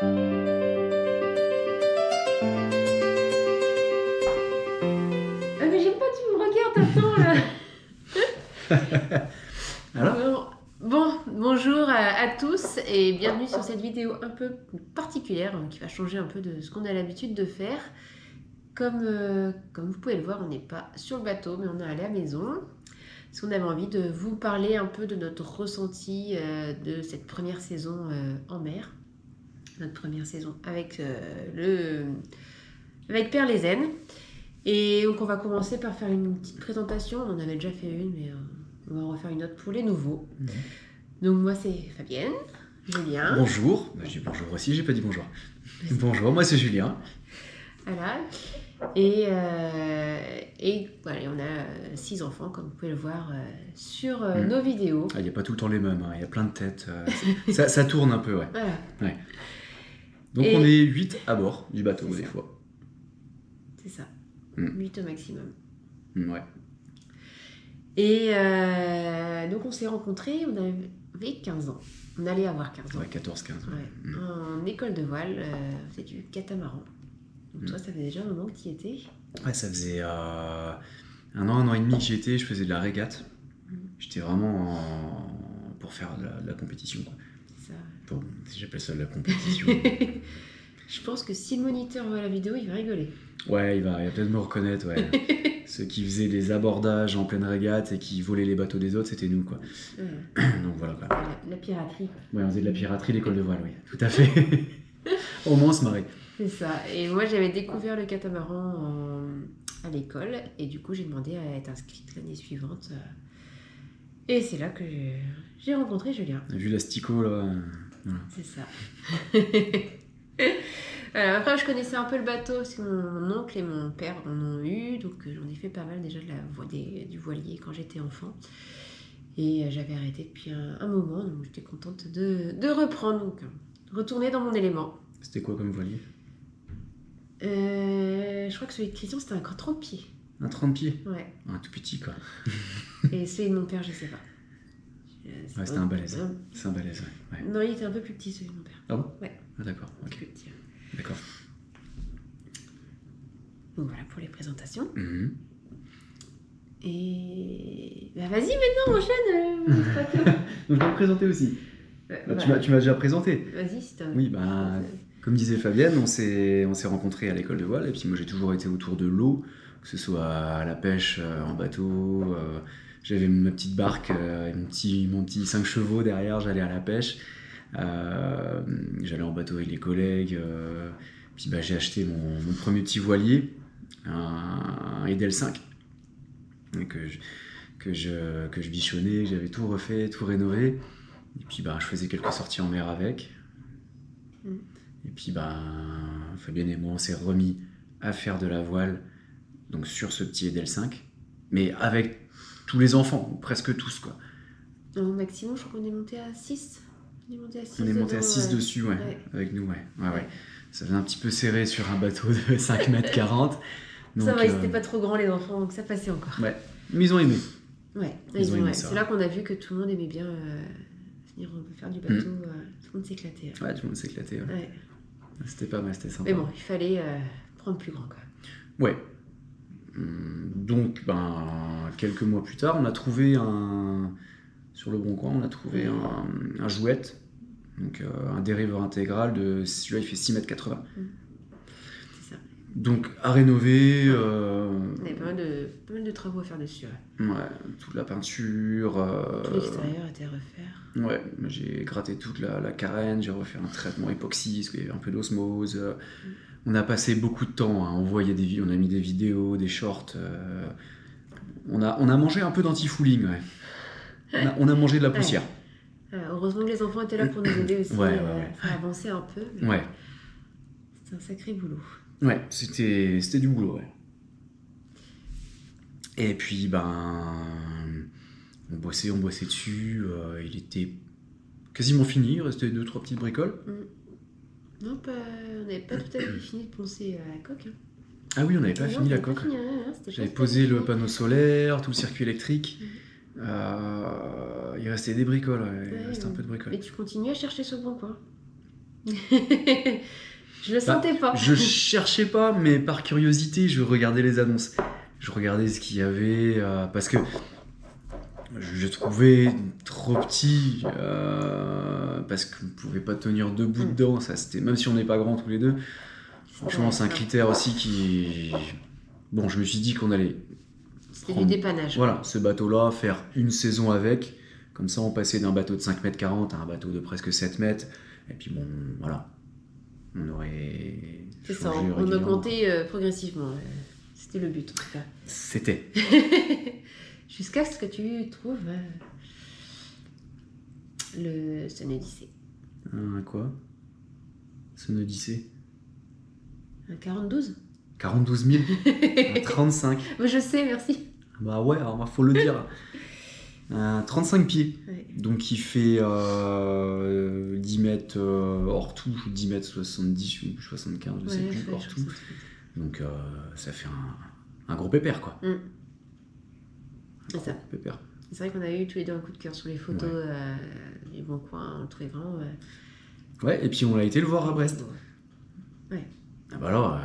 Mais j'aime pas, tu me regardes, attends là. Alors Bonjour à tous et bienvenue sur cette vidéo un peu particulière qui va changer un peu de ce qu'on a l'habitude de faire. Comme vous pouvez le voir, on n'est pas sur le bateau mais on est allé à la maison parce qu'on avait envie de vous parler un peu de notre ressenti de cette première saison en mer. Notre première saison avec Père Lézène. Et donc on va commencer par faire une petite présentation. On en avait déjà fait une mais on va en refaire une autre pour les nouveaux. Donc moi c'est Fabienne, Julien. Bonjour, je dis bonjour aussi, j'ai pas dit bonjour. Bonjour, moi c'est Julien. Voilà. Et voilà, on a 6 enfants comme vous pouvez le voir sur nos vidéos. Il n'y a pas tout le temps les mêmes, il y a plein de têtes. Ça tourne un peu, ouais. Voilà. Ouais. Donc on est 8 à bord du bateau des fois. C'est ça. 8 au maximum. Ouais. Et donc on s'est rencontrés, on avait 15 ans. On allait avoir 15 ans. Ouais, 14-15. Ouais. En école de voile, c'est du catamaran. Donc toi, ça fait déjà un moment que tu y étais. Ouais, ça faisait un an et demi que j'y étais, je faisais de la régate. J'étais vraiment pour faire de la compétition, quoi. C'est ça. Bon, si j'appelle ça de la compétition. Je pense que si le moniteur voit la vidéo, il va rigoler. Ouais, il va peut-être me reconnaître, ouais. Ceux qui faisaient des abordages en pleine régate et qui volaient les bateaux des autres, c'était nous, quoi. Donc voilà, quoi. La piraterie. Ouais, on faisait de la piraterie, l'école de voile, oui. Tout à fait. Au moins, on se marrait. C'est ça. Et moi, j'avais découvert le catamaran à l'école. Et du coup, j'ai demandé à être inscrite l'année suivante. Et c'est là que j'ai rencontré Julien. On a vu l'asticot, là. Voilà. C'est ça. Après, je connaissais un peu le bateau parce que mon oncle et mon père en ont eu. Donc, j'en ai fait pas mal déjà du voilier quand j'étais enfant. Et j'avais arrêté depuis un moment. Donc, j'étais contente de reprendre. Donc, retourner dans mon élément. C'était quoi comme voilier ? Je crois que celui de Christian, c'était un 30 pieds. Un 30 pieds ? Ouais. Un tout petit, quoi. Et celui de mon père, je sais pas. Ouais, c'était un balèze. C'est un balèze, ouais. Non, il était un peu plus petit, celui de mon père. Ah bon ? Ouais. Ah, d'accord, ok. Plus petit. D'accord. Donc voilà pour les présentations. Mm-hmm. Et... Bah vas-y, maintenant, enchaîne. Donc je vais me présenter aussi. Tu m'as déjà présenté. Vas-y, si t'as... Oui, comme disait Fabienne, on s'est rencontrés à l'école de voile, et puis moi j'ai toujours été autour de l'eau, que ce soit à la pêche, en bateau, j'avais ma petite barque, mon petit 5 chevaux derrière, j'allais à la pêche, j'allais en bateau avec les collègues, puis j'ai acheté mon premier petit voilier, un Edel 5, que je bichonnais, j'avais tout refait, tout rénové, et puis je faisais quelques sorties en mer avec. Et puis Fabienne et moi on s'est remis à faire de la voile donc sur ce petit Edel 5, mais avec tous les enfants, ou presque tous, quoi. Au maximum, je crois qu'on est monté à 6. On est monté à 6 dessus, ouais, avec nous, ouais. Ça faisait un petit peu serré sur un bateau de 5 mètres 40. Donc, ça va, ils n'étaient pas trop grands les enfants, donc ça passait encore. Ouais, mais ils ont aimé. Ouais, ils ont aimé ça. C'est là qu'on a vu que tout le monde aimait bien venir faire du bateau, tout le monde s'éclatait. Ouais, tout le monde s'éclatait, ouais. C'était pas mal, c'était sympa. Mais bon, il fallait prendre plus grand, quoi. Ouais. Donc, quelques mois plus tard, on a trouvé sur le Bon Coin, on a trouvé un jouet, donc un dériveur intégral celui-là il fait 6,80 m. C'est ça. Donc à rénover. On avait pas mal de travaux à faire dessus. Ouais, toute la peinture. Tout l'extérieur était à refaire. Ouais, j'ai gratté toute la carène, j'ai refait un traitement époxy, parce qu'il y avait un peu d'osmose. On a passé beaucoup de temps, hein. On a mis des vidéos, des shorts. On a mangé un peu d'anti-fouling, ouais. On a mangé de la poussière. Heureusement que les enfants étaient là pour nous aider aussi. Ouais. Ça avançait un peu. Ouais. C'était un sacré boulot. Ouais, c'était du boulot, ouais. Et puis, on bossait dessus. Il était quasiment fini, il restait 2-3 petites bricoles. Non, on n'avait pas tout à fait fini de poncer la coque. Hein. Ah oui, on n'avait pas fini la coque. J'avais posé le panneau solaire, tout le circuit électrique. Il restait des bricoles, il restait un peu de bricoles. Mais tu continues à chercher ce Bon Coin. Je le sentais pas. Je cherchais pas, mais par curiosité, je regardais les annonces. Je regardais ce qu'il y avait, parce que je trouvais trop petit, parce qu'on ne pouvait pas tenir debout dedans. Ça, c'était, même si on n'est pas grands tous les deux, franchement, c'est un critère aussi qui... Bon, je me suis dit qu'on allait... C'était du dépannage. Voilà, ce bateau-là, faire une saison avec. Comme ça, on passait d'un bateau de 5,40 m à un bateau de presque 7 mètres. Et puis bon, voilà. On aurait... C'est ça, on augmentait progressivement. C'était le but, en tout cas. C'était. Jusqu'à ce que tu trouves le Sun Odyssey. Un quoi? Sun Odyssey? Un 42 42 000? Un 35. Je sais, merci. Bah ouais, alors faut le dire. 35 pieds. Ouais. Donc il fait 10 mètres hors touche, ou 10 mètres 70 ou 75, je sais plus, hors touche. Donc ça fait un gros pépère, quoi. C'est ça. Pépère. C'est vrai qu'on a eu tous les deux un coup de cœur sur les photos du Bon Coin. On le trouvait vraiment... Ouais, et puis on a été le voir à Brest. Ouais. Ah bah là,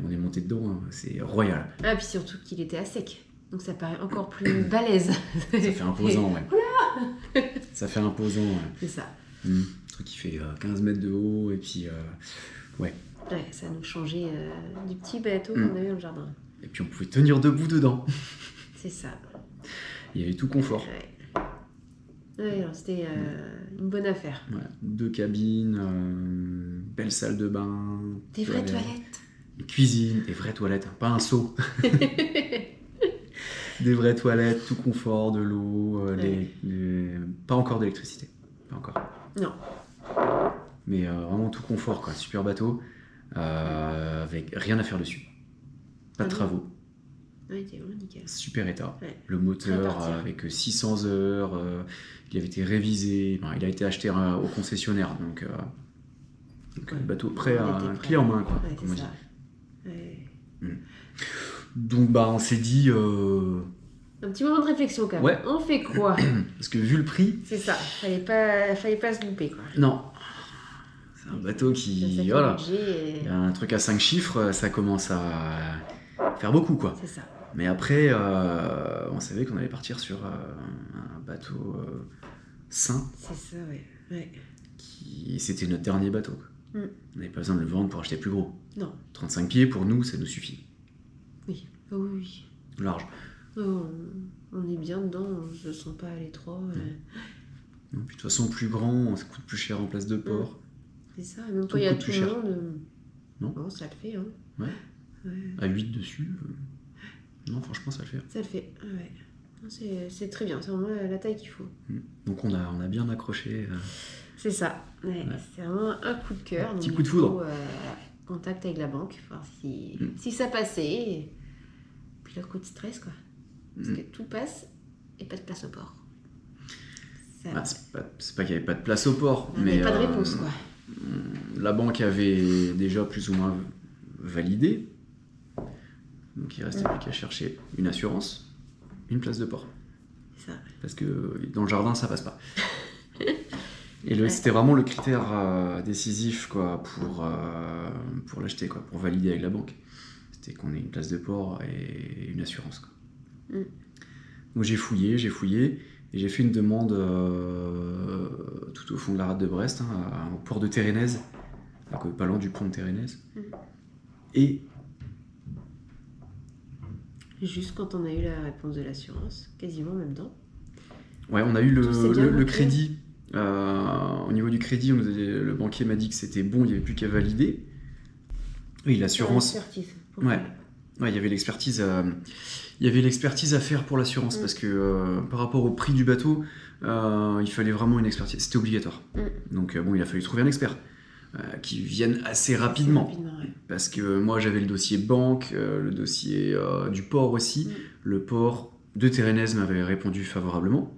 on est monté dedans, hein. C'est royal. Ah, puis surtout qu'il était à sec. Donc ça paraît encore plus balèze. Ça fait imposant, ouais. Ça fait imposant, ouais. C'est ça. Un truc qui fait 15 mètres de haut, et puis... ouais. Ouais, ça nous changeait du petit bateau qu'on avait dans le jardin. Et puis on pouvait tenir debout dedans. C'est ça. Il y avait tout confort. Ouais, c'était une bonne affaire. Ouais. 2 cabines, belle salle de bain. Des vraies toilettes. Une cuisine, des vraies toilettes, hein, pas un seau. Des vraies toilettes, tout confort, de l'eau, pas encore d'électricité. Pas encore. Non. Mais vraiment tout confort, quoi. Super bateau, avec rien à faire dessus. Pas de travaux. Ouais, il était vraiment nickel. Super état. Ouais. Le moteur avec 600 heures, il avait été révisé. Enfin, il a été acheté au concessionnaire, donc le bateau prêt clé en main, quoi. Ouais, comme on dit. Ouais. Donc on s'est dit... Un petit moment de réflexion quand même. Ouais. On fait quoi? Parce que vu le prix... C'est ça, fallait pas se louper, quoi. Non. C'est un bateau qui... Voilà. Il y a un truc à 5 chiffres, ça commence à faire beaucoup, quoi. C'est ça. Mais après, on savait qu'on allait partir sur un bateau sain. C'est ça, ouais. C'était notre dernier bateau, quoi. On n'avait pas besoin de le vendre pour acheter plus gros. Non. 35 pieds, pour nous, ça nous suffit. Oui. Oh, oui. Large. Oh, on est bien dedans, on ne se sent pas à l'étroit. Puis, de toute façon, plus grand, ça coûte plus cher en place de port. C'est ça, même quand il y a tout le monde. Non, ça le fait. Hein. Ouais. À 8 dessus, non, franchement, ça le fait. Ça le fait, ouais. C'est très bien, c'est vraiment la taille qu'il faut. Donc on a bien accroché. C'est ça, c'est vraiment un coup de cœur. Un petit coup de foudre. Contact avec la banque, voir si ça passait. Et puis le coup de stress, quoi. Parce que tout passe et pas de place au port. C'est pas qu'il n'y avait pas de place au port, mais pas de réponse, quoi. La banque avait déjà plus ou moins validé. Donc il restait plus qu'à chercher une assurance, une place de port. C'est ça. Parce que dans le jardin, ça passe pas. Et c'était vraiment le critère décisif, quoi, pour l'acheter, quoi, pour valider avec la banque. C'était qu'on ait une place de port et une assurance, quoi. Donc j'ai fouillé, et j'ai fait une demande tout au fond de la rade de Brest, au port de Térénèse, donc pas loin du pont de Térénèse. Et juste quand on a eu la réponse de l'assurance, quasiment en même temps. Ouais, on a eu le crédit. Au niveau du crédit, le banquier m'a dit que c'était bon, il n'y avait plus qu'à valider. Oui, l'assurance. Ouais, il y avait l'expertise. Il y avait l'expertise à faire pour l'assurance parce que par rapport au prix du bateau, il fallait vraiment une expertise. C'était obligatoire. Donc il a fallu trouver un expert qui vienne assez rapidement. Parce que moi j'avais le dossier banque, le dossier du port aussi. Le port de Térénèse m'avait répondu favorablement.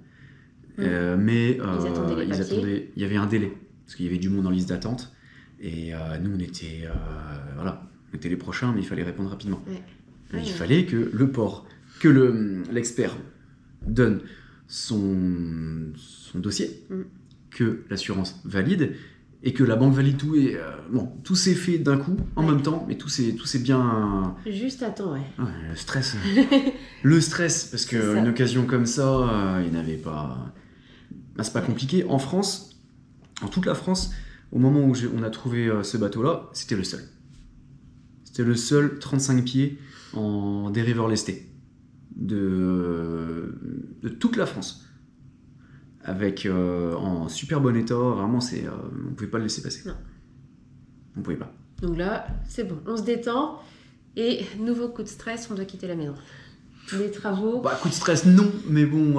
Mais il y avait un délai parce qu'il y avait du monde en liste d'attente et nous on était les prochains, mais il fallait répondre rapidement. Il fallait que le port, que l'expert donne son dossier, que l'assurance valide et que la banque valide tout, et bon, tout s'est fait d'un coup, en même temps, mais tout s'est bien... Juste à temps, ouais. Ouais, le stress. Le stress, parce C'est ça. qu'une occasion comme ça, il n'avait pas... Ben, c'est pas compliqué. En France, en toute la France, au moment où on a trouvé ce bateau-là, c'était le seul. C'était le seul 35 pieds en dériveur lesté de toute la France. Avec en super bon état, vraiment, on pouvait pas le laisser passer. Non. On pouvait pas. Donc là, c'est bon, on se détend. Et nouveau coup de stress, on doit quitter la maison. Les travaux. Bah, coup de stress, non, mais bon,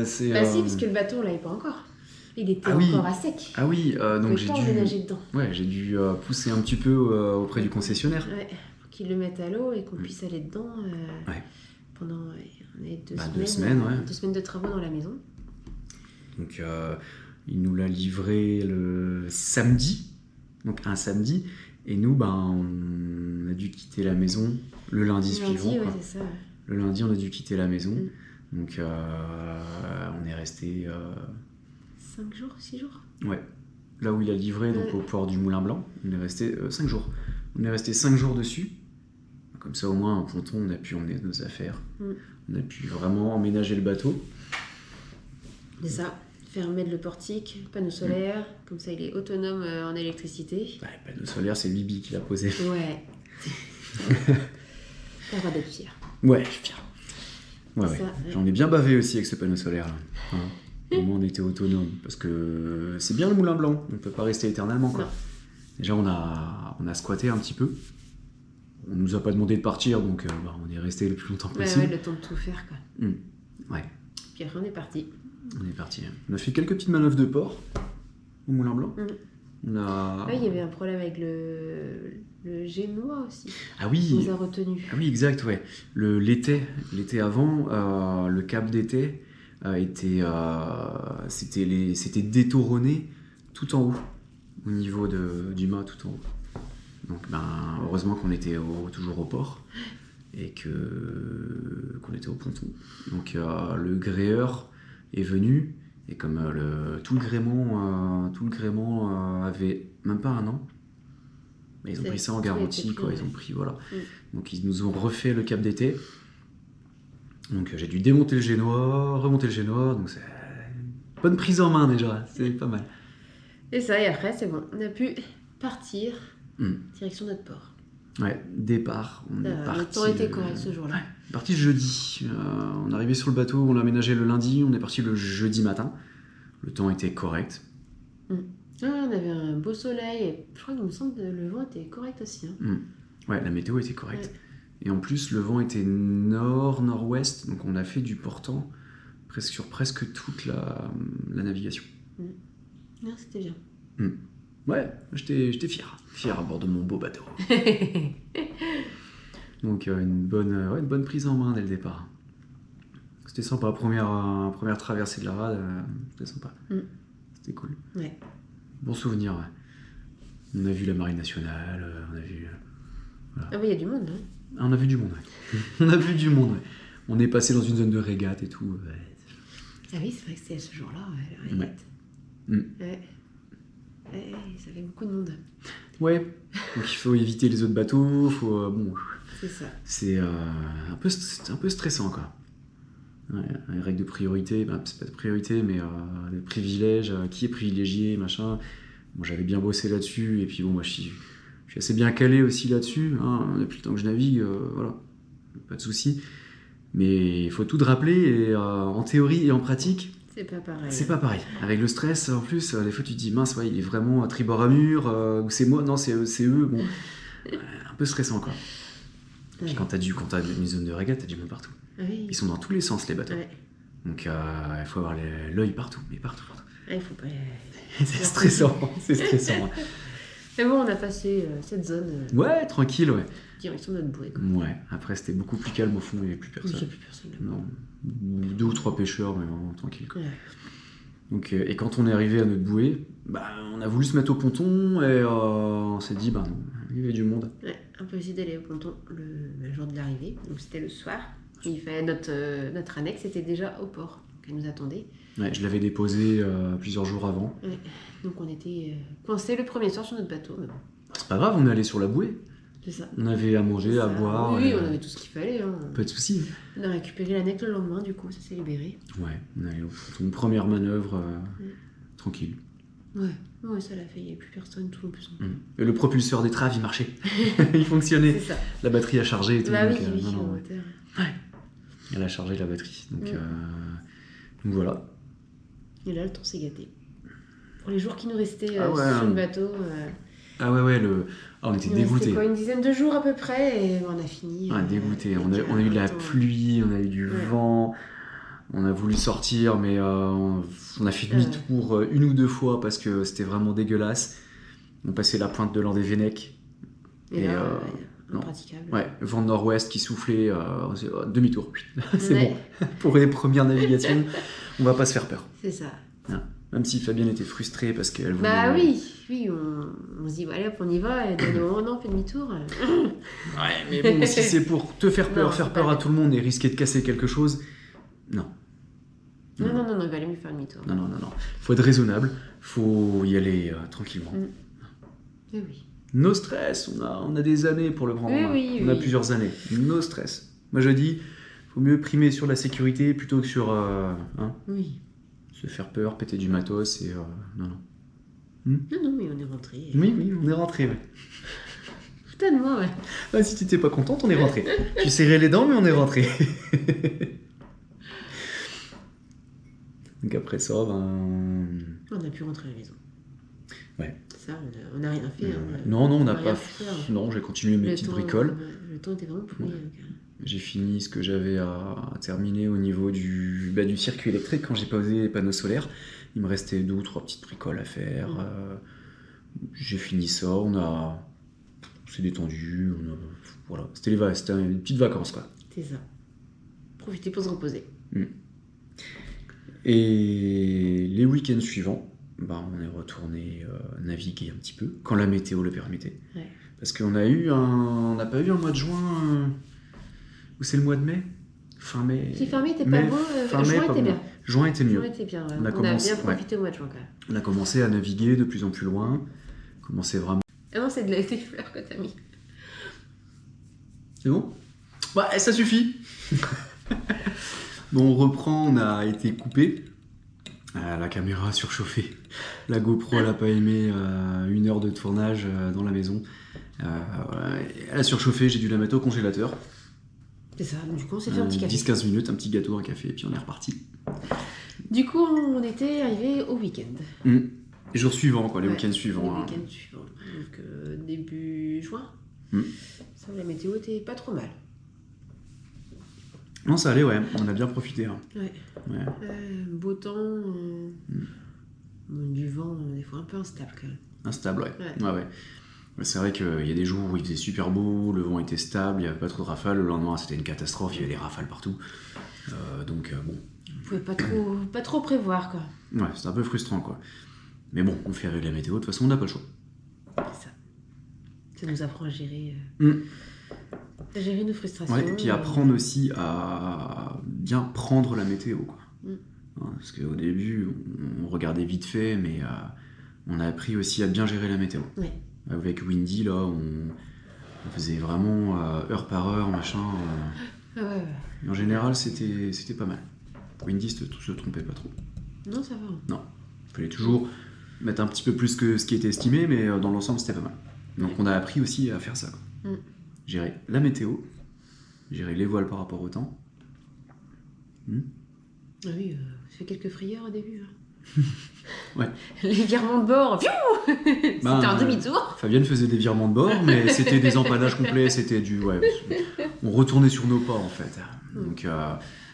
c'est... Bah si, parce que le bateau, on l'avait pas encore. Il était Ah oui. encore à sec. Ah oui, donc On j'ai pouvait pas dû... emménager dedans. Ouais, j'ai dû pousser un petit peu auprès du concessionnaire. Ouais, pour qu'ils le mettent à l'eau et qu'on puisse aller dedans Ouais. pendant on est 2 Bah, semaines. 2 semaines, ouais. 2 semaines de travaux dans la maison. Donc il nous l'a livré le samedi, donc un samedi, et nous, ben, on a dû quitter la maison le lundi suivant. Ouais, Quoi. c'est ça. Le lundi, on a dû quitter la maison, donc on est resté... 5 jours, 6 jours. Ouais, là où il a livré, donc au port du Moulin Blanc, on est resté 5 jours. On est resté 5 jours dessus, comme ça au moins, un ponton, on a pu emmener nos affaires, on a pu vraiment emménager le bateau. C'est ça. Faire mettre le portique, panneau solaire, comme ça il est autonome en électricité. Ouais, le panneau solaire, c'est Bibi qui l'a posé. Ouais. T'as le droit d'être fier. Ouais, je suis fier. Ouais, ouais. Ça, ouais. J'en ai bien bavé aussi avec ce panneau solaire. Hein. Au moins, on était autonome. Parce que c'est bien le Moulin Blanc. On ne peut pas rester éternellement. Quoi. Non. Déjà, on a squatté un petit peu. On nous a pas demandé de partir, donc on est resté le plus longtemps possible. Ouais, le temps de tout faire, quoi. Ouais. Puis après, on est parti. On est parti. On a fait quelques petites manœuvres de port au Moulin Blanc. On a... Ouais, il y avait un problème avec le génois aussi. Ah oui. Il nous a retenus. Ah oui, exact, ouais. L'été avant, le cap d'été c'était détourné tout en haut, au niveau du mât tout en haut. Donc heureusement qu'on était toujours au port et qu'on était au ponton. Donc le gréeur est venu et comme tout le gréement avait même pas un an, mais ils ont pris ça en garantie, quoi. Ils ont pris, voilà. Donc ils nous ont refait le cap d'été. Donc j'ai dû démonter le génois, remonter le génois, donc c'est une bonne prise en main déjà, c'est pas mal. Et ça, et après c'est bon, on a pu partir direction notre port. Ouais, départ, on est parti... Le temps était correct ce jour-là. Ouais, parti jeudi, on est arrivé sur le bateau, on l'a aménagé le lundi, on est parti le jeudi matin, le temps était correct. Ouais, on avait un beau soleil, et je crois qu'il me semble que le vent était correct aussi. Hein. Ouais, la météo était correcte. Ouais. Et en plus, le vent était nord-nord-ouest, donc on a fait du portant sur presque toute la navigation. Non, c'était bien. Ouais, j'étais fier à bord de mon beau bateau. Donc une bonne prise en main dès le départ. C'était sympa, première traversée de la rade, c'était sympa. C'était cool. Ouais. Bon souvenir, ouais. On a vu la marine nationale, on a vu... Voilà. Ah oui, il y a du monde, hein. Ah, on a vu du monde, ouais. On a vu du monde, ouais. On est passé dans une zone de régate et tout. Ouais. Ah oui, c'est vrai que c'était ce jour-là, ouais, la régate. Ouais. Ouais, ça fait beaucoup de monde. Ouais, donc il faut éviter les autres bateaux, bon... C'est ça. C'est un peu stressant, quoi. Ouais, les règles de priorité, c'est pas de priorité, mais de privilèges, qui est privilégié, machin. Bon, j'avais bien bossé là-dessus, et puis bon, moi je suis assez bien calé aussi là-dessus, hein, depuis le temps que je navigue, voilà, pas de souci. Mais il faut tout te rappeler, et en théorie et en pratique, c'est pas pareil. C'est pas pareil. Avec le stress, en plus, des fois tu te dis, mince, ouais, il est vraiment à tribord à mur, ou c'est moi, non, c'est eux, bon, un peu stressant, quoi. Ouais. Puis quand t'as une zone de régate, t'as du monde partout. Oui. Ils sont dans tous les sens, les bateaux. Ouais. Donc il faut avoir l'œil partout, mais partout. Il faut pas... c'est stressant, c'est stressant. Mais bon, on a passé cette zone. Ouais, tranquille, ouais. Direction de notre bouée, quoi. Ouais, après c'était beaucoup plus calme au fond, il n'y avait plus personne. Il n'y a plus personne. Non, 2 ou 3 pêcheurs, mais vraiment tranquille, quoi. Ouais. Donc, et quand on est arrivé à notre bouée, on a voulu se mettre au ponton et on s'est dit, non, il y avait du monde. Ouais, un peu essayé d'aller au ponton le jour de l'arrivée, donc c'était le soir. Il fallait notre annexe était déjà au port. qu'elle nous attendait. Ouais, je l'avais déposé plusieurs jours avant. Ouais. Donc on était coincés le premier soir sur notre bateau. Mais bon, C'est pas grave, on est allé sur la bouée. c'est ça. On avait à manger, à Ça, boire. Oui, et, on avait tout ce qu'il fallait. Hein. Pas de soucis. On a récupéré la nec le lendemain, du coup, ça s'est libéré. Ouais, on est allé une première manœuvre tranquille. Ouais, ça l'a fait, il n'y avait plus personne, tout en plus. Et le propulseur d'étrave, il marchait. Il fonctionnait. C'est ça. La batterie a chargé et tout. Bah donc, oui, non, le non, moteur. elle a chargé la batterie. Donc voilà. Et là, le temps s'est gâté. Pour les jours qui nous restaient Ah ouais, sur le bateau, Ah ouais, on était il nous restait dégoûtés. quoi, une dizaine de jours à peu près, et on a fini. Dégoûtés. avec, On a eu de la attends, pluie, on a eu du vent. On a voulu sortir, mais on a fait demi-tour une ou deux fois parce que c'était vraiment dégueulasse. On passait la pointe de l'An des Vénèques. Et là, non. impraticable. Ouais, vent de nord-ouest qui soufflait, demi-tour. C'est Ouais. bon. Pour les premières navigations, on va pas se faire peur. C'est ça. Même si Fabienne était frustrée parce qu'elle voulait... Bah oui, on se dit, bah, allez hop, on y va, et dernier moment, non, on fait demi-tour. Ouais, mais bon, si c'est pour te faire peur, Non, faire c'est peur pas à bien. tout le monde et risquer de casser quelque chose, non. Non, il valait mieux faire demi-tour. Non. Faut être raisonnable, faut y aller tranquillement. Eh oui. No stress, on a des années pour le prendre en main. Oui, On a plusieurs années. No stress. Moi je dis, faut mieux primer sur la sécurité plutôt que sur Oui. se faire peur, péter du matos et non. Non, mais on est rentré. Oui, on est rentré. Ouais. Putain de moi, ouais. Ah, si t'étais pas contente, on est rentré. Tu serrais les dents, mais on est rentré. Donc après ça, On a pu rentrer à la maison. Ouais. Ça, on n'a rien fait. Non, on n'a rien pas. pu faire. Non, j'ai continué mes petites bricoles. Le temps était vraiment pourri. Ouais. J'ai fini ce que j'avais à terminer au niveau du circuit électrique quand j'ai posé les panneaux solaires. Il me restait 2 ou 3 petites bricoles à faire. J'ai fini ça, on s'est détendu. Voilà, c'était une petite vacances quoi. C'est ça. Profiter pour se reposer. Et les week-ends suivants, on est retourné naviguer un petit peu quand la météo le permettait. Ouais. Parce qu'on n'a pas eu un mois de juin ou c'est le mois de mai. Fin mai. Si fin mai était pas beau, juin était bien. Juin était mieux. Juin était bien, ouais. On a On a commencé- bien profité au mois de juin quand même. On a commencé à naviguer de plus en plus loin. Commencé vraiment. Ah non, c'est des fleurs que t'as mis. C'est bon ? Ça suffit. Bon, on reprend, on a été coupé. La caméra a surchauffé. La GoPro, elle n'a pas aimé 1 heure de tournage dans la maison. Elle a surchauffé, j'ai dû la mettre au congélateur. C'est ça, du coup on s'est fait un petit café. 10-15 minutes, un petit gâteau, un café, et puis on est reparti. Du coup on était arrivé au week-end. Les jours suivants, quoi, les Ouais, week-ends suivants. Les week-ends suivants. Donc début juin. Mm. Ça, la météo était pas trop mal. Non, ça allait, ouais. On a bien profité. Ouais. Ouais. Beau temps, du vent, des fois un peu instable quand même. Instable, ouais. Ouais. Ouais. C'est vrai qu'il y a des jours où il faisait super beau, le vent était stable, il n'y avait pas trop de rafales. Le lendemain, c'était une catastrophe, il y avait des rafales partout. Donc, bon. On pouvait pas trop prévoir quoi. Ouais, c'était un peu frustrant, quoi. Mais bon, on fait avec la météo, de toute façon, on n'a pas le choix. C'est ça. Ça nous apprend à gérer, nos frustrations. Ouais, et puis apprendre aussi à bien prendre la météo, quoi. Parce qu'au début, on regardait vite fait, mais on a appris aussi à bien gérer la météo. Ouais. Avec Windy, là, on faisait vraiment heure par heure, machin. Ouais. Et en général, c'était pas mal. Windy se trompait pas trop. Non, ça va. Non, il fallait toujours mettre un petit peu plus que ce qui était estimé, mais dans l'ensemble, c'était pas mal. Donc on a appris aussi à faire ça, quoi. Gérer la météo, gérer les voiles par rapport au temps. Ah oui, j'ai fait quelques frayeurs au début. Ouais. Les virements de bord, c'était un demi-tour. Fabienne faisait des virements de bord, mais c'était des empanages complets, c'était du... Ouais, on retournait sur nos pas, en fait. Donc,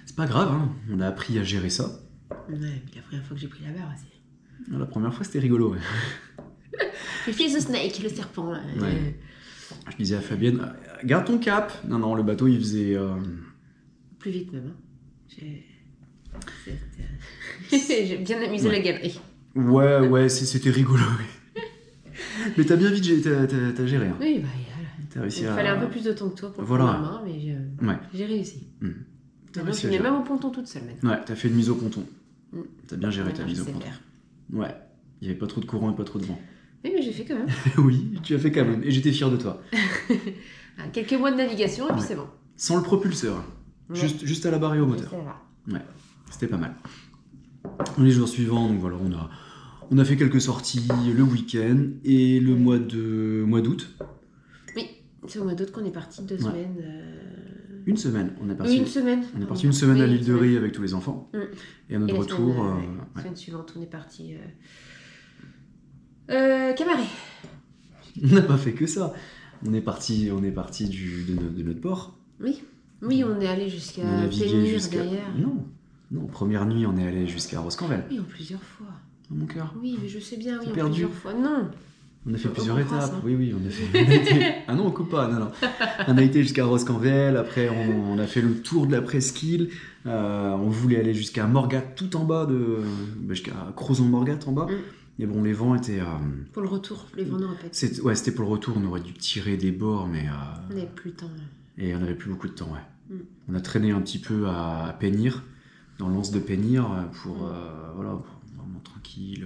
c'est pas grave, hein. On a appris à gérer ça. Ouais, puis la première fois que j'ai pris la barre aussi. La première fois, c'était rigolo, ouais. J'ai fait The Snake, le serpent. Là. Ouais. Je disais à Fabienne, garde ton cap. Non, le bateau, il faisait... Plus vite, même. J'ai bien amusé la galerie. Ouais, c'était rigolo. Ouais. Mais t'as bien vite t'as géré. Hein. Oui, bah, T'as réussi il fallait un peu plus de temps que toi pour voilà. prendre la main, mais j'ai réussi. T'as Maintenant, réussi je à mets gérer. même au ponton toute seule maintenant. Ouais, t'as fait une mise au ponton. Mm. T'as bien géré ta Maintenant, mise je au sais ponton. faire. Ouais, il n'y avait pas trop de courant et pas trop de vent. Oui, mais j'ai fait quand même. Oui, tu as fait quand même, et j'étais fier de toi. Quelques mois de navigation et puis Ouais. c'est bon. Sans le propulseur, Ouais. juste à la barre et au moteur. Ça va. Ouais, c'était pas mal. Les jours suivants, donc voilà, on a fait quelques sorties le week-end et le mois d'août. Oui, c'est au mois d'août qu'on est parti 2 Ouais. semaines. Une semaine, on est Oui, parti. une semaine. On est parti une semaine Oui, à l'île une de semaine. Ré avec tous les enfants. Mm. Et à notre Et la retour, la semaine suivante, on est parti. Camaret. on n'a pas fait que ça. On est parti de notre port. Oui. Oui, on est allé jusqu'à On a navigué Pénir derrière. Non, première nuit, on est allé jusqu'à Roscanvel, Oui, en plusieurs fois. dans mon cœur. Oui, mais je sais bien, oui, T'es en perdu. plusieurs fois. Non. On a fait On plusieurs comprend étapes. ça. Oui, on a fait. Ah non, on coupe pas. Non. On a été jusqu'à Roscanvel. Après, on a fait le tour de la presqu'île. On voulait aller jusqu'à Morgat, tout en bas jusqu'à Crozon-Morgat en bas. Mm. Mais bon, les vents étaient. Pour le retour, les vents nous répètent. C'était pour le retour. On aurait dû tirer des bords, mais. On n'avait plus le temps. Et on n'avait plus beaucoup de temps, ouais. Mm. On a traîné un petit peu à Pénir, dans l'anse de Pénir, pour vraiment tranquille.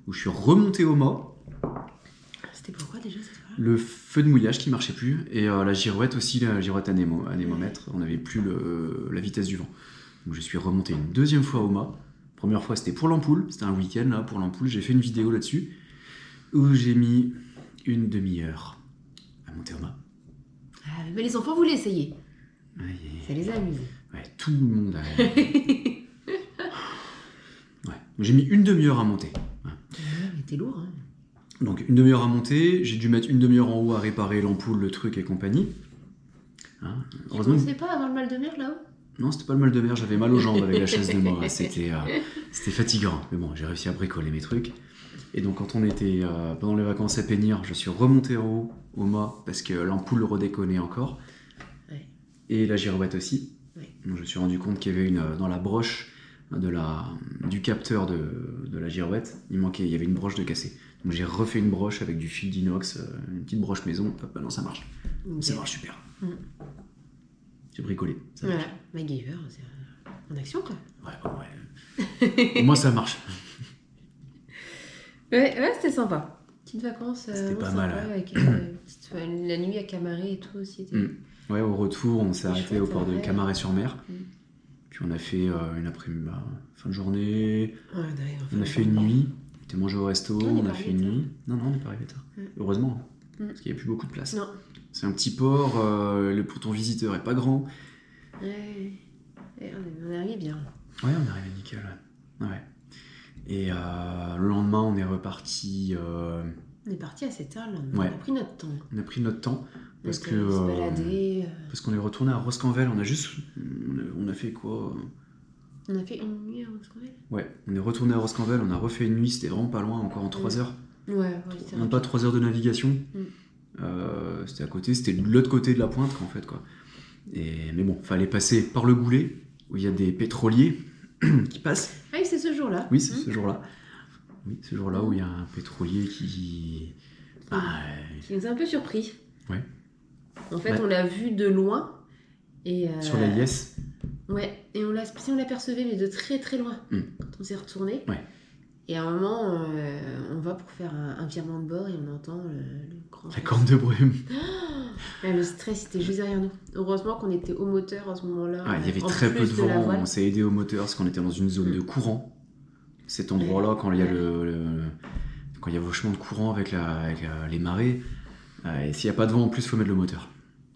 Où je suis remonté au mât. C'était pourquoi déjà cette fois-là? Le feu de mouillage qui marchait plus et la girouette aussi, la girouette anémomètre, on n'avait plus la vitesse du vent. Donc je suis remonté une deuxième fois au mât. Première fois c'était pour l'ampoule, c'était un week-end là pour l'ampoule, j'ai fait une vidéo là-dessus où j'ai mis une demi-heure à monter au mât. Ah, mais les enfants voulaient essayer. Ouais, Ça les a amusés. ouais, tout le monde a... ouais. Donc j'ai mis une demi-heure à monter. Mais t'es lourd, hein. Donc une demi-heure à monter, j'ai dû mettre une demi-heure en haut à réparer l'ampoule, le truc et compagnie. Hein, Tu heureusement. pensais pas avoir le mal de mer là-haut? Non, c'était pas le mal de mer, j'avais mal aux jambes avec la chaise de mât, c'était fatigant. Mais bon, j'ai réussi à bricoler mes trucs. Et donc quand on était pendant les vacances à Pénir, je suis remonté en haut au mât parce que l'ampoule redéconnait encore. Ouais. Et la girouette aussi. Ouais. Donc je me suis rendu compte qu'il y avait dans la broche du capteur de la girouette, il y avait une broche de cassée. Donc j'ai refait une broche avec du fil d'inox, une petite broche maison, hop, maintenant ça marche. Ok. Ça marche super. Mm. J'ai bricolé, ça marche. Voilà, MacGyver, c'est en action quoi. Ouais. Au moins ça marche. Ouais, c'était sympa. Petites vacances. C'était vraiment pas sympa, mal, ouais. avec, la nuit à Camaret et tout aussi. Était... Mm. Ouais, au retour, on s'est C'est arrêté chouette, au port de ouais. Camaret-sur-Mer. Mm. Puis on a fait une après-midi, fin de journée. Ouais, ouais, On a fait une nuit. On était mangé au resto, On est on a pas fait arrivé une tard. nuit. Non, on n'est pas arrivé tard. Mm. Heureusement, Mm. parce qu'il n'y a plus beaucoup de place. Non. C'est un petit port, le ton visiteur est pas grand. Ouais. Et on est arrivé bien. Ouais, on est arrivé nickel. Ouais. Et le lendemain, on est reparti. On est parti assez tard là. Ouais. On a pris notre temps. On a pris notre temps parce On que était se balader. parce qu'on est retourné à Roscanvel. On a fait quoi? On a fait une nuit à Roscanvel. Ouais, on est retourné à Roscanvel. On a refait une nuit. C'était vraiment pas loin, encore en 3 heures. Ouais, c'était Même pas 3 heures de navigation. C'était à côté. C'était de l'autre côté de la pointe, en fait, quoi. Mais bon, fallait passer par le Goulet où il y a des pétroliers qui passent. Ah oui, c'est ce jour-là. Oui, c'est ce jour-là. Oui, ce jour-là où il y a un pétrolier qui... Qui nous a un peu surpris. Ouais. En fait, Ouais. on l'a vu de loin. Et, Sur la Liesse. Ouais, et on l'apercevait, mais de très très loin. Mm. Quand on s'est retourné. Ouais. Et à un moment, on va pour faire un virement de bord et on entend le grand. La corne de brume. Ouais, le stress était juste derrière nous. Heureusement qu'on était au moteur à ce moment-là. Ah, il y avait en très plus peu de la vent. voile. On s'est aidé au moteur parce qu'on était dans une zone de courant. Cet endroit-là, quand il y a quand il y a vachement de courant avec les marées, et s'il n'y a pas de vent en plus, il faut mettre le moteur.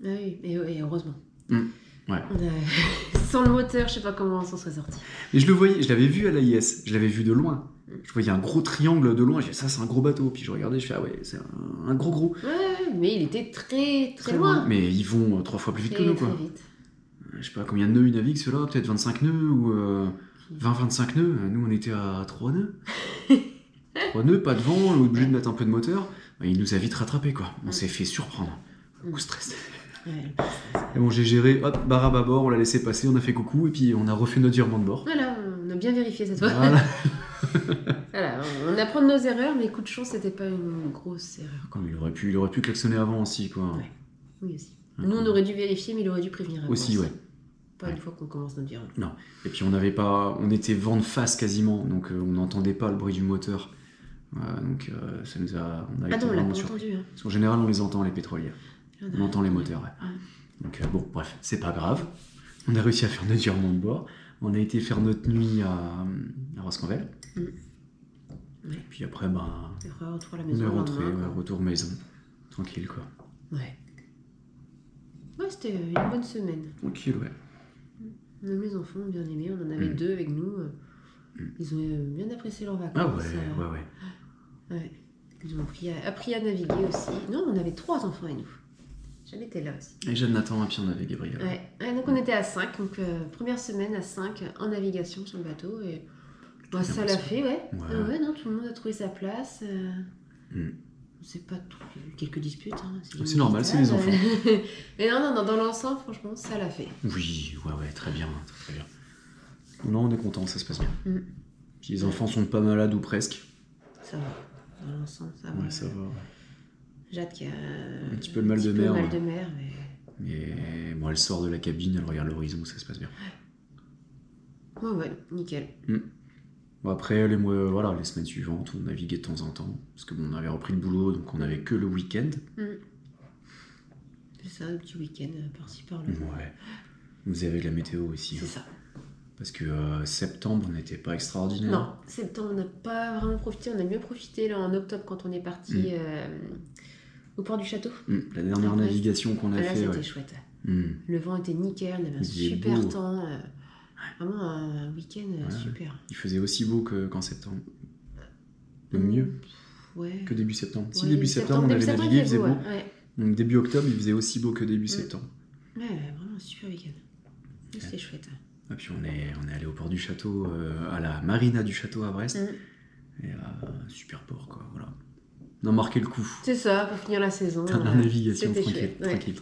Ah oui, et heureusement. Ouais. Sans le moteur, je sais pas comment on s'en serait sorti. Et je l'avais vu à l'AIS, je l'avais vu de loin. Je voyais un gros triangle de loin, j'ai dit ça c'est un gros bateau. Puis je regardais, je fais ah ouais, c'est un gros. Ouais, mais il était très très loin. Mais ils vont 3 fois plus vite que nous, quoi. Très vite. Je sais pas combien de nœuds ils naviguent ceux-là, peut-être 25 nœuds ou 20-25 nœuds. Nous on était à 3 nœuds. 3 nœuds, pas de vent, on est obligé de mettre un peu de moteur. Il nous a vite rattrapé, quoi. On s'est fait surprendre. Beaucoup stress. Ouais. Et bon, j'ai géré, hop, barre à bâbord, on l'a laissé passer, on a fait coucou et puis on a refait notre virement de bord. Voilà, on a bien vérifié cette fois. Voilà. Voilà, on apprend de nos erreurs, mais coup de chance, c'était pas une grosse erreur. Comme il aurait pu klaxonner avant aussi, quoi. Ouais. Oui, aussi. Ouais. Nous, on aurait dû vérifier, mais il aurait dû prévenir avant. Aussi, ouais. Pas une fois qu'on commence notre virage. Non. Et puis on était vent de face quasiment, donc on n'entendait pas le bruit du moteur. Donc ça nous a... On a été non, on l'a vraiment pas surpris. entendu. Hein. Parce qu'en général, on les entend, les pétrolières. On entend les moteurs, ouais. Ouais. Donc bon, bref, c'est pas grave. On a réussi à faire notre virement de bord. On a été faire notre nuit à Roscanvel. Ouais. Et puis après, Retour à la on maison. est rentré, lendemain, retour maison. Tranquille, quoi. Ouais. Ouais, c'était une bonne semaine. Tranquille, ouais. Même les enfants ont bien aimé. On en avait 2 avec nous. Ils ont bien apprécié leurs vacances. Ah ouais. Ouais. Ils ont appris à naviguer aussi. Non, on avait 3 enfants avec nous. Jeanne était là aussi. Et Jeanne Nathan, et puis on avait Gabriel. Ouais. Donc on était à 5. Donc première semaine à 5 en navigation sur le bateau. Et ça l'a fait, ouais. Non, tout le monde a trouvé sa place. C'est pas tout. Il y a eu quelques disputes. Hein. C'est normal, c'est les enfants. Mais non, dans l'ensemble, franchement, ça l'a fait. Oui, ouais, très bien. Très bien. Non, on est content, ça se passe bien. Puis les enfants sont pas malades ou presque. Ça va. Dans l'ensemble, ça va. Ouais, ça va. Jade qui a un petit peu de mal de mer. Mais bon, elle sort de la cabine, elle regarde l'horizon, ça se passe bien. Ouais, nickel. Bon, après, les semaines suivantes, on naviguait de temps en temps. Parce que on avait repris le boulot, donc on avait que le week-end. C'est ça, un petit week-end par-ci par-là. Ouais. Vous avez la météo aussi. C'est ça. Parce que septembre n'était pas extraordinaire. Non, septembre, on n'a pas vraiment profité. On a mieux profité là, en octobre quand on est parti au port du château. La dernière navigation qu'on a fait. C'était chouette. Le vent était nickel, on avait un super temps. Vraiment un week-end super. Il faisait aussi beau qu'en septembre. Mieux que début septembre. Si début septembre, on avait navigué, il faisait beau. Donc début octobre, il faisait aussi beau que début septembre. Ouais, vraiment un super week-end. C'était chouette. Et puis on est allé au port du château, à la marina du château à Brest. Et super port, quoi. Voilà. On a marqué le coup. C'est ça, pour finir la saison. La navigation, tranquille.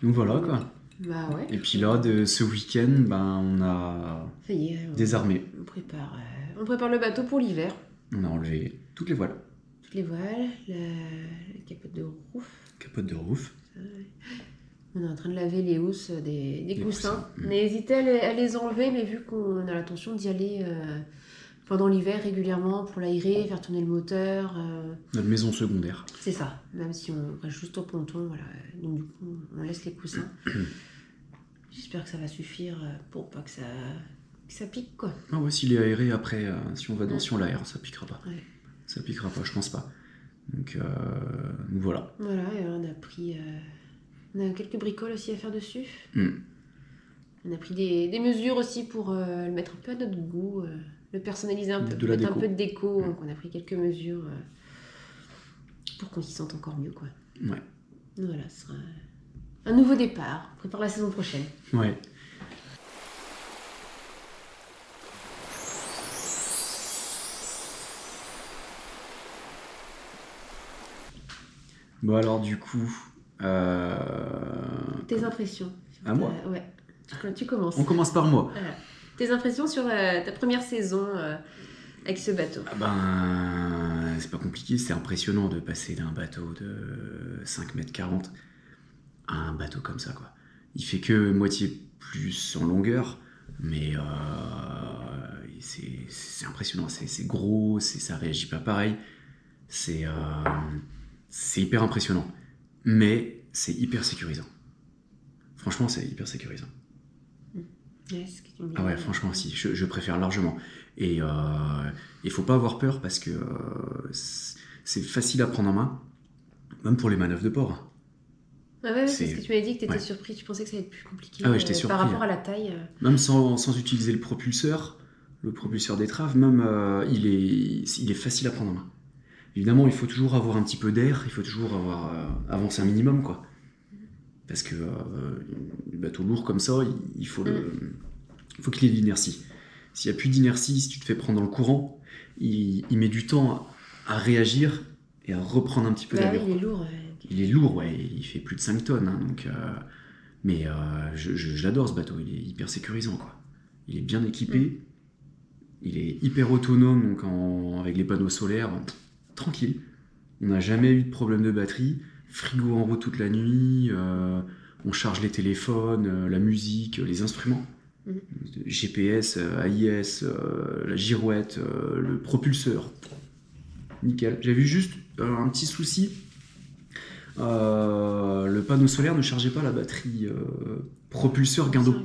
Donc voilà, quoi. Bah ouais. Et puis là, de ce week-end, on a désarmé. On prépare le bateau pour l'hiver. On a enlevé toutes les voiles. La capote de roof. On est en train de laver les housses des coussins. On a hésité à les enlever, mais vu qu'on a l'intention d'y aller pendant l'hiver régulièrement pour l'aérer, faire tourner le moteur. Notre maison secondaire. C'est ça, même si on reste juste au ponton. Voilà. Donc du coup, on laisse les coussins. J'espère que ça va suffire pour pas que ça pique, quoi. Ah ouais, s'il est aéré après, si on l'aère, ça piquera pas. Ouais. Ça piquera pas, je pense pas. Donc voilà. Voilà, et on a pris... On a quelques bricoles aussi à faire dessus. On a pris des mesures aussi pour le mettre un peu à notre goût, le personnaliser un peu, mettre un peu de déco. Donc on a pris quelques mesures pour qu'on s'y sente encore mieux, quoi. Ouais. Donc voilà, ce sera un nouveau départ. On prépare la saison prochaine. Ouais. Bon alors du coup... Tes impressions. À moi. Ouais, tu commences. On commence par moi. Voilà. Tes impressions sur ta première saison avec ce bateau. C'est pas compliqué, c'est impressionnant de passer d'un bateau de 5,40 m à un bateau comme ça, quoi. Il fait que moitié plus en longueur, mais c'est impressionnant, c'est gros, ça réagit pas pareil, c'est hyper impressionnant, mais c'est hyper sécurisant. Franchement, c'est hyper sécurisant. Ah ouais, franchement, si, je préfère largement. Et il faut pas avoir peur parce que c'est facile à prendre en main, même pour les manœuvres de port. Ah ouais, c'est ce que tu m'avais dit que tu étais surpris, tu pensais que ça allait être plus compliqué j'étais surpris, par rapport à la taille. Même sans utiliser le propulseur d'étrave, même il est facile à prendre en main. Évidemment, il faut toujours avoir un petit peu d'air, il faut toujours avancer un minimum, quoi. Parce que le bateau lourd comme ça, il faut qu'il ait de l'inertie. S'il n'y a plus d'inertie, si tu te fais prendre dans le courant, il met du temps à réagir et à reprendre un petit peu d'allure. Il est lourd. Il est lourd, ouais. Il fait plus de 5 tonnes. Hein, donc, mais je l'adore, ce bateau. Il est hyper sécurisant, quoi. Il est bien équipé. Il est hyper autonome, donc avec les panneaux solaires, tranquille. On n'a jamais eu de problème de batterie. Frigo en route toute la nuit. on charge les téléphones, la musique, les instruments. GPS, AIS, la girouette, le propulseur. Nickel. J'ai vu juste un petit souci. Le panneau solaire ne chargeait pas la batterie propulseur gain d'eau.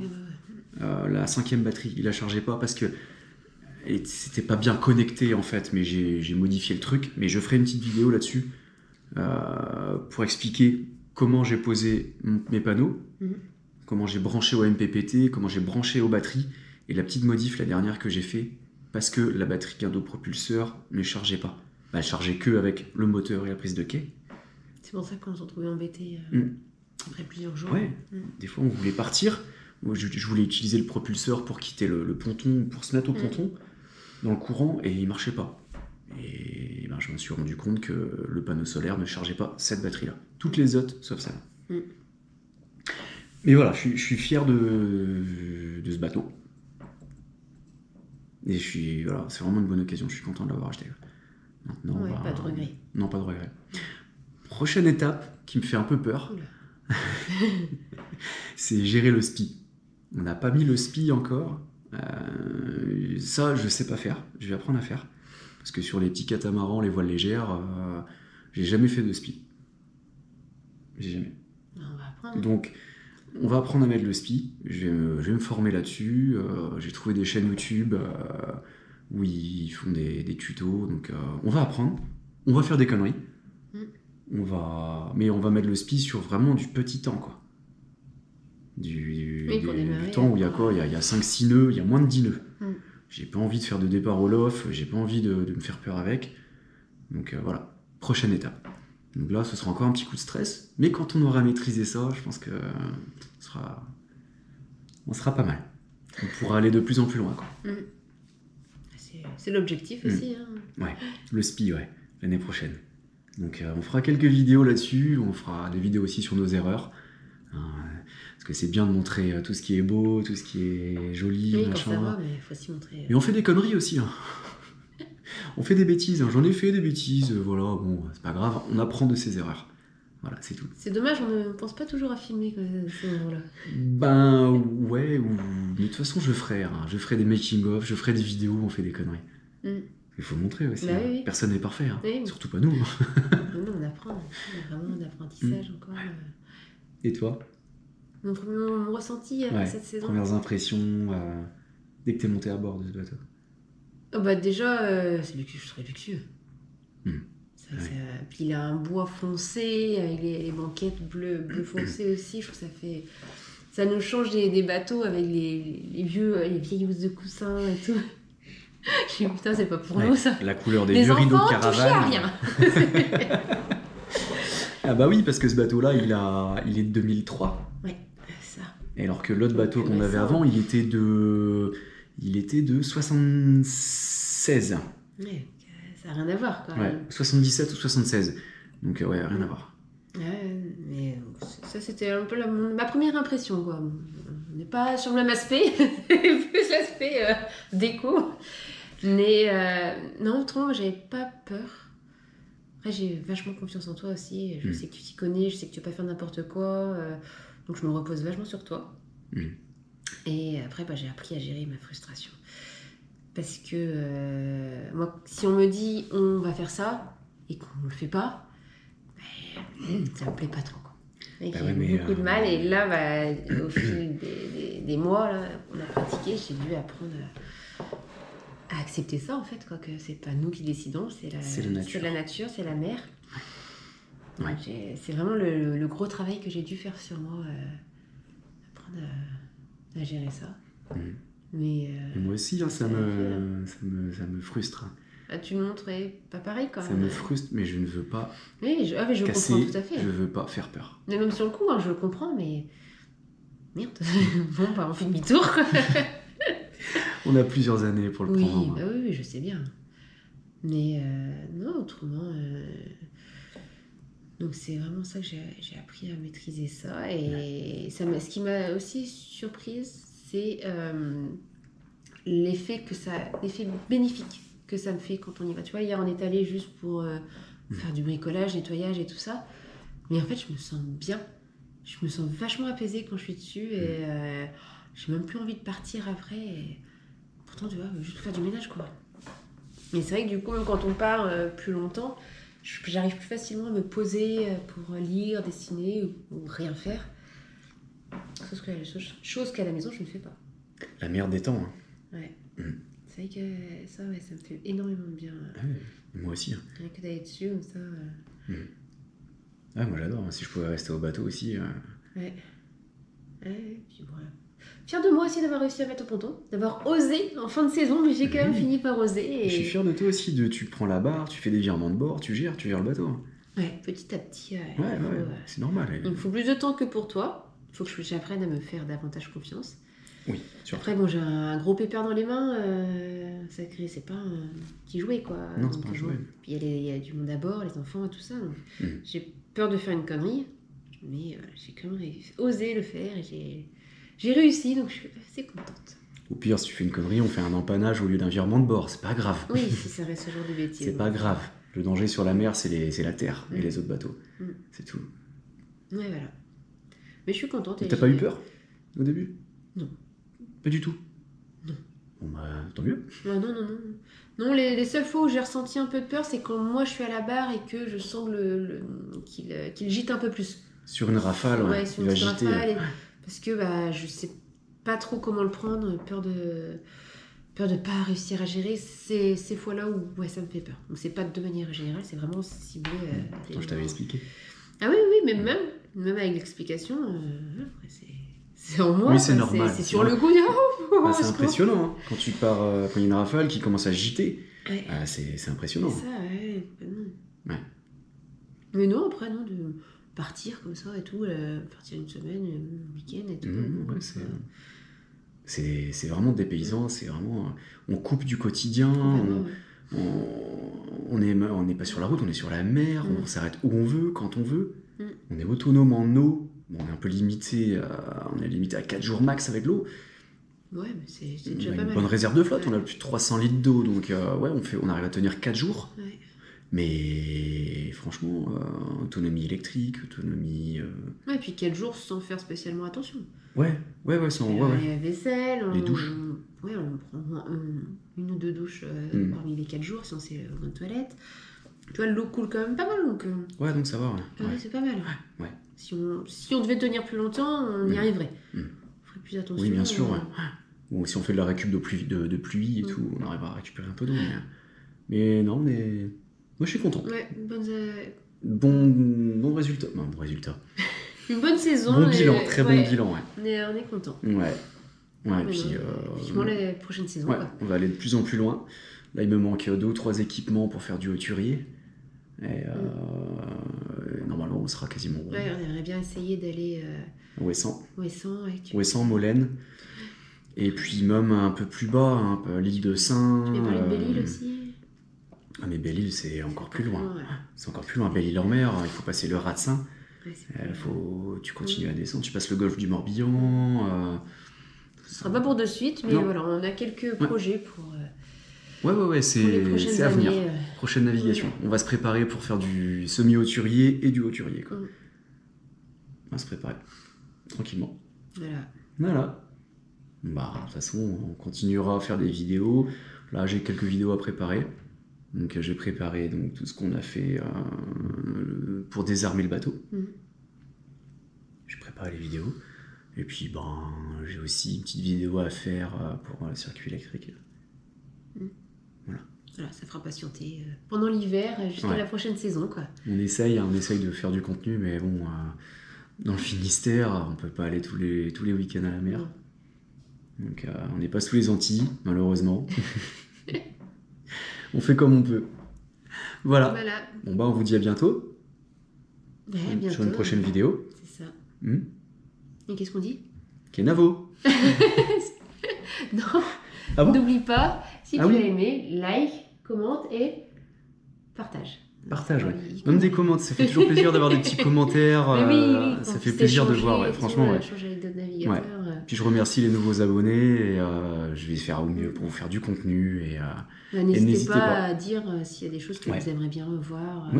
La 5e batterie, il la chargeait pas parce que c'était pas bien connecté en fait, mais j'ai modifié le truc. Mais je ferai une petite vidéo là-dessus pour expliquer comment j'ai posé mes panneaux, comment j'ai branché au MPPT, comment j'ai branché aux batteries, et la petite modif, la dernière que j'ai fait, parce que la batterie gain d'eau propulseur ne chargeait pas. Elle chargeait que avec le moteur et la prise de quai. C'est pour ça qu'on se retrouvait embêtés après plusieurs jours. Ouais, des fois on voulait partir. Moi, je voulais utiliser le propulseur pour quitter le ponton, pour se mettre au ponton, dans le courant, et il marchait pas. Et ben, je me suis rendu compte que le panneau solaire ne chargeait pas cette batterie-là. Toutes les autres, sauf celle-là. Mais voilà, je suis fier de ce bateau. Et voilà, c'est vraiment une bonne occasion, je suis content de l'avoir acheté. Maintenant, pas de regret. Non, pas de regret. Prochaine étape qui me fait un peu peur, c'est gérer le SPI. On n'a pas mis le SPI encore. Ça, je sais pas faire. Je vais apprendre à faire. Parce que sur les petits catamarans, les voiles légères, j'ai jamais fait de SPI. J'ai jamais. On va apprendre. Donc, on va apprendre à mettre le SPI. Je vais me former là-dessus. J'ai trouvé des chaînes YouTube où ils font des tutos. Donc, on va apprendre. On va faire des conneries. Mais on va mettre le SPI sur vraiment du petit temps, quoi. Du temps où il y a quoi? Il y a 5-6 nœuds, il y a moins de 10 nœuds. J'ai pas envie de faire de départ au loft, j'ai pas envie de me faire peur avec. Donc voilà, prochaine étape. Donc là, ce sera encore un petit coup de stress, mais quand on aura maîtrisé ça, je pense que on sera pas mal. On pourra aller de plus en plus loin, quoi. C'est l'objectif aussi. Ouais, le SPI, l'année prochaine. Donc on fera quelques vidéos là-dessus, on fera des vidéos aussi sur nos erreurs. Parce que c'est bien de montrer tout ce qui est beau, tout ce qui est joli, oui, machin. Quand ça va, mais il faut aussi montrer. Mais on fait des conneries aussi. On fait des bêtises. J'en ai fait des bêtises. Voilà, bon, c'est pas grave. On apprend de ses erreurs. Voilà, c'est tout. C'est dommage, on ne pense pas toujours à filmer ces moments-là. Ben ouais, mais de toute façon, je ferai des making-of, je ferai des vidéos où on fait des conneries. Il faut montrer aussi. Bah, oui. Personne n'est parfait. Oui. Surtout pas nous. Nous, on apprend. On a vraiment un apprentissage encore. Et toi? Mon ressenti cette saison. Premières impressions dès que t'es monté à bord de ce bateau. Déjà, c'est très luxueux. Puis il a un bois foncé, avec les banquettes bleu foncé aussi. Je trouve que ça nous change des bateaux avec les vieilles housses de coussins et tout. Je me dis, putain, c'est pas pour nous ça. La couleur des vieux rideaux de caravane. À rien. Ah bah oui, parce que ce bateau-là, il est de 2003. Ouais, ça. Et alors que l'autre bateau qu'on avait avant, il était de 76. Ouais, ça n'a rien à voir quand même. 77 ou 76. Donc rien à voir. Mais ça c'était un peu ma première impression, quoi. On n'est pas sur le même aspect, plus l'aspect déco. Mais non, autrement, j'avais pas peur. Après, j'ai vachement confiance en toi aussi. Je sais que tu t'y connais, je sais que tu vas pas faire n'importe quoi. Donc je me repose vachement sur toi. Et après, j'ai appris à gérer ma frustration. Parce que moi, si on me dit on va faire ça et qu'on ne le fait pas, ça me plaît pas trop, quoi. Et j'ai eu beaucoup de mal. Et là, au fil des mois là, on a pratiqué, j'ai dû apprendre à accepter ça, en fait, quoi, que c'est pas nous qui décidons, c'est la nature, c'est la mer. Donc, c'est vraiment le gros travail que j'ai dû faire sur moi, apprendre à gérer ça. Mais moi aussi, ça me frustre. Tu me montrais pas pareil quand même. Ça me frustre, mais je ne veux pas je casser, comprends tout à fait. Je veux pas faire peur. Mais même sur le coup, je le comprends, mais merde. Bon, on fait demi-tour. On a plusieurs années pour le prendre. Oui, je sais bien. Mais non, autrement... Donc c'est vraiment ça que j'ai appris à maîtriser ça. Et ce qui m'a aussi surprise, c'est l'effet bénéfique que ça me fait quand on y va. Tu vois, hier on est allé juste pour faire du bricolage, nettoyage et tout ça. Mais en fait, je me sens bien. je me sens vachement apaisée quand je suis dessus et j'ai même plus envie de partir après. Et pourtant, tu vois, juste faire du ménage, quoi. Mais c'est vrai que du coup, même quand on part plus longtemps, j'arrive plus facilement à me poser pour lire, dessiner ou rien faire. Chose qu'à la maison, je ne fais pas. La meilleure des temps. Hein. Ouais. C'est vrai que ça me fait énormément de bien. Ah oui, moi aussi. Hein. Rien que d'aller dessus, comme ça. Ah, moi j'adore. Si je pouvais rester au bateau aussi. Ouais. Puis voilà. Fière de moi aussi d'avoir réussi à mettre au ponton, d'avoir osé en fin de saison, mais j'ai quand même fini par oser. Et... Je suis fier de toi aussi. Tu prends la barre, tu fais des virements de bord, tu gères le bateau. Ouais, petit à petit. C'est normal. Il me faut plus de temps que pour toi. Il faut que j'apprenne à me faire davantage confiance. Oui, surtout. Après, bon, j'ai un gros pépère dans les mains, sacré, c'est pas un petit jouet, quoi. Non, donc, c'est pas un jouet. Puis il y a du monde à bord, les enfants et tout ça. Donc, j'ai peur de faire une connerie, mais j'ai quand même osé le faire et j'ai réussi, donc je suis assez contente. Au pire, si tu fais une connerie, on fait un empannage au lieu d'un virement de bord, c'est pas grave. Oui, si ça reste ce genre de bêtises. C'est pas grave. Le danger sur la mer, c'est la terre et les autres bateaux. C'est tout. Ouais, voilà. Mais je suis contente. T'as pas eu peur au début? Non. Pas du tout? Non. Bon bah, tant mieux. Non. Non, les seules fois où j'ai ressenti un peu de peur, c'est quand moi je suis à la barre et que je sens qu'il gîte un peu plus. Sur une rafale, ouais, sur il va une gîter. Rafale, parce que je sais pas trop comment le prendre, peur de pas réussir à gérer ces fois-là où ça me fait peur. Donc c'est pas de manière générale, c'est vraiment ciblé. Je t'avais expliqué. Ah oui, mais même avec l'explication, c'est en moi. Oui, c'est normal. C'est sur le goût. C'est impressionnant hein. Quand tu pars, quand il y a une rafale qui commence à gîter. Ouais. C'est impressionnant. C'est ça, ouais. Ouais. Mais non, après, non, de partir comme ça et tout, partir une semaine, un week-end et tout. C'est vraiment dépaysant, c'est vraiment... On coupe du quotidien, on n'est pas sur la route, on est sur la mer, on s'arrête où on veut, quand on veut. On est autonome en eau, on est un peu limité, on est limité à 4 jours max avec l'eau. Ouais, mais c'est déjà on a pas une mal. bonne réserve de flotte, on a plus de 300 litres d'eau, donc on arrive à tenir 4 jours. Ouais. Mais franchement, autonomie électrique, autonomie... Ouais, et puis 4 jours sans faire spécialement attention. Ouais. La vaisselle, les douches. On prend une ou deux douches parmi les 4 jours, sinon c'est dans la toilette. Tu vois, l'eau coule quand même pas mal, donc... Ouais, donc ça va, ouais. C'est pas mal. Ouais. Si on devait tenir plus longtemps, on y arriverait. On ferait plus attention. Oui, bien sûr, Ou si on fait de la récup de pluie et tout, on arrive à récupérer un peu d'eau. Mais non, mais... Moi, je suis content. Ouais, bon résultat. Non, bon résultat. Une bonne saison. Bon bilan, très bon bilan, On est content. Ouais, et puis... Effectivement, la prochaine saison. Ouais, on va aller de plus en plus loin. Là, il me manque 2 ou 3 équipements pour faire du hauturier. Et normalement, on sera quasiment bon. Ouais, on aimerait bien essayer d'aller... Ouessant, Molène. Et puis même un peu plus bas, l'île de Saint. Tu m'as parlé de Belle-Île aussi. Ah mais Belle-Île, c'est encore plus loin. Ouais. C'est encore plus loin. Belle-Île en mer, il faut passer le Raz de Saint. Ouais, Tu continues à descendre, tu passes le golfe du Morbihan. Ce sera pas pour de suite, mais voilà, on a quelques projets pour... c'est à venir. Prochaine navigation. On va se préparer pour faire du semi-hauturier et du hauturier. On va se préparer. Tranquillement. Voilà. Bah, de toute façon, on continuera à faire des vidéos. Là, j'ai quelques vidéos à préparer. Donc, j'ai préparé tout ce qu'on a fait pour désarmer le bateau. J'ai préparé les vidéos. Et puis, j'ai aussi une petite vidéo à faire pour le circuit électrique. Voilà, ça fera patienter pendant l'hiver jusqu'à la prochaine saison, quoi. On essaye de faire du contenu, mais bon, dans le Finistère, on peut pas aller tous les week-ends à la mer. Donc, on n'est pas sous les Antilles, malheureusement. On fait comme on peut. Voilà. Bon, on vous dit à bientôt. Bientôt. Sur une prochaine vidéo. C'est ça. Et qu'est-ce qu'on dit? Kenavo. Non. Ah bon? N'oublie pas, si tu as aimé, like, commente et partage. Partage, Même des commentaires, ça fait toujours plaisir d'avoir des petits commentaires. Ça fait plaisir de voir, franchement. Changer avec d'autres navigateurs. Puis je remercie les nouveaux abonnés et je vais faire au mieux pour vous faire du contenu. Et n'hésitez pas à dire s'il y a des choses que vous aimeriez bien revoir.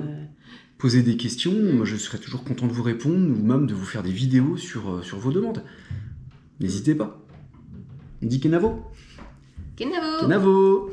Posez des questions, moi je serai toujours content de vous répondre ou même de vous faire des vidéos sur vos demandes. N'hésitez pas. On dit Kenavo. Kenavo. Kenavo.